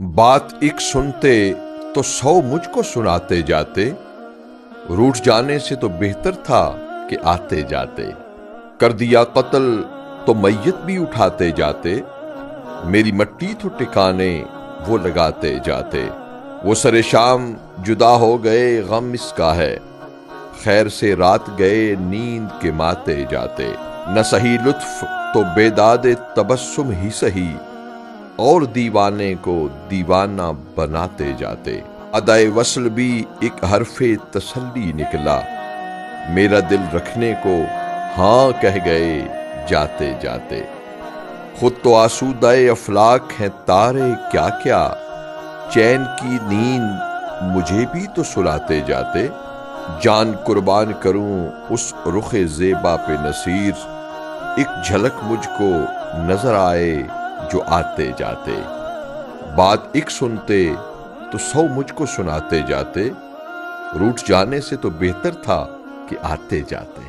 بات ایک سنتے تو 100 مجھ کو سناتے جاتے، روٹھ جانے سے تو بہتر تھا کہ آتے جاتے۔ کر دیا قتل تو میت بھی اٹھاتے جاتے، میری مٹی تو ٹکانے وہ لگاتے جاتے۔ وہ سر شام جدا ہو گئے غم اس کا ہے، خیر سے رات گئے نیند کے ماتے جاتے۔ نہ سہی لطف تو بیداد تبسم ہی سہی، اور دیوانے کو دیوانہ بناتے جاتے۔ ادائے وصل بھی ایک حرف تسلی نکلا، میرا دل رکھنے کو ہاں کہہ گئے جاتے جاتے۔ خود تو آسودہ افلاک ہیں تارے کیا کیا، چین کی نیند مجھے بھی تو سلاتے جاتے۔ جان قربان کروں اس رخ زیبا پہ نصیر، ایک جھلک مجھ کو نظر آئے جو آتے جاتے۔ بات ایک سنتے تو 100 مجھ کو سناتے جاتے، روٹھ جانے سے تو بہتر تھا کہ آتے جاتے۔